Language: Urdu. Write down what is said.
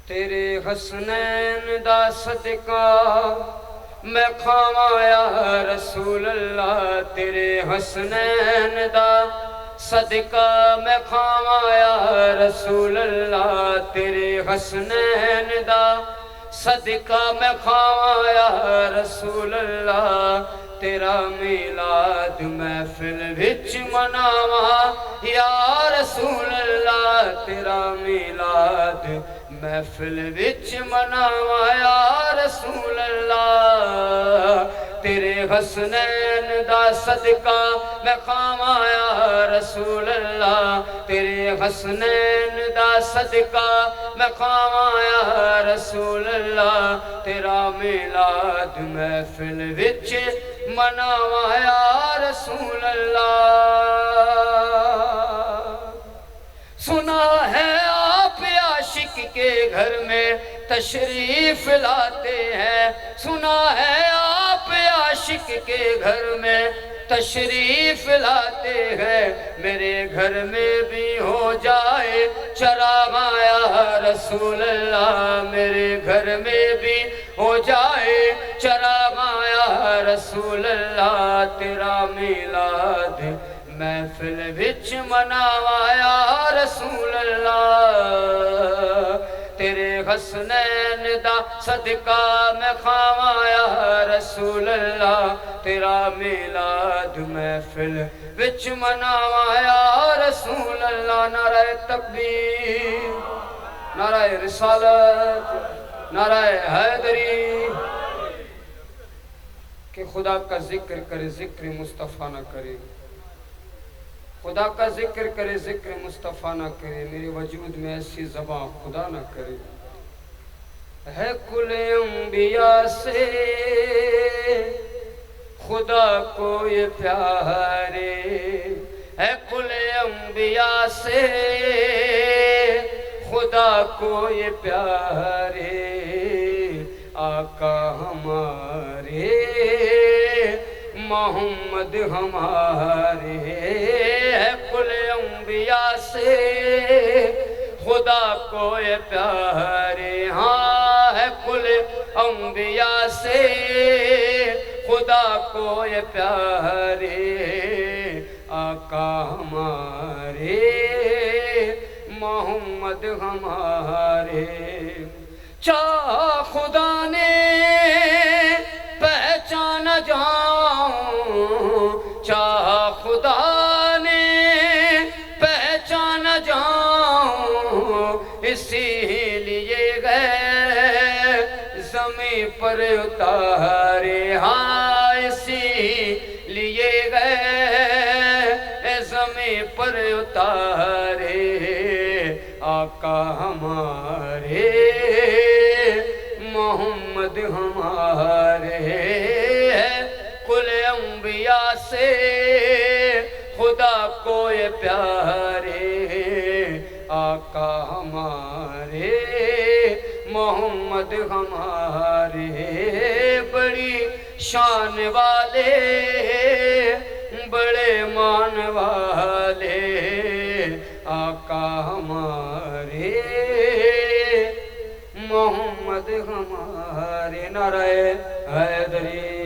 تیرے حسنین دا صدقہ میں کھاواں یا رسول اللہ، تیرے حسنین دا صدقہ میں کھاواں یا رسول اللہ، تیرے حسنین دا صدقہ میں کھاواں یا رسول اللہ، تیرا میلاد محفل وچ مناواں یا رسول اللہ، تیرا میلاد محفل وچ مناواں یا رسول اللہ، تیرے حسنین دا صدقہ میں کھاواں یا رسول اللہ، تیرے حسنین دا صدقہ میں کھاواں یا رسول اللہ، تیرا میلاد محفل وچ مناواں یا رسول اللہ۔ سنا ہے آپ عاشق کے گھر میں تشریف لاتے ہیں، سنا ہے آپ عاشق کے گھر میں تشریف لاتے ہیں، میرے گھر میں بھی ہو جائے چراغاں یا رسول اللہ، میرے گھر میں بھی ہو جائے چراغاں یا رسول اللہ، تیرا میلاد محفل وچ مناواں یا رسول اللہ، تیرے حسنین دا صدقہ میں کھاواں یا رسول اللہ، تیرا میلاد محفل وچ مناواں یا رسول اللہ۔ نعرہ تکبیر، نعرہ رسالت، نعرہ حیدری، کہ خدا کا ذکر کرے ذکر مصطفیٰ نہ کرے، خدا کا ذکر کرے ذکر مصطفیٰ نہ کرے، میرے وجود میں ایسی زبان خدا نہ کرے۔ ہے کل انبیاء سے خدا کو یہ پیارے، ہے کل انبیاء سے خدا کو یہ پیارے، آقا ہمارے محمد ہمارے، ہے کل انبیاء سے خدا کو یہ پیارے، ہاں ہے کل انبیاء سے خدا کو یہ پیارے، آقا ہمارے محمد ہمارے، چاہا خدا نے پہچانا جاؤں، چاہا خدا نے پہچانا جاؤں، اسی لیے گئے زمین پر اتارے، ہاں اسی لیے گئے زمین پر اتارے، آقا ہمارے محمد ہمارے، کل انبیاء سے خدا کو یہ پیارے، آقا ہمارے محمد ہمارے، بڑی شان والے بڑے مان والے، آقا ہمارے محمد ہمارے، نعرہ حیدری۔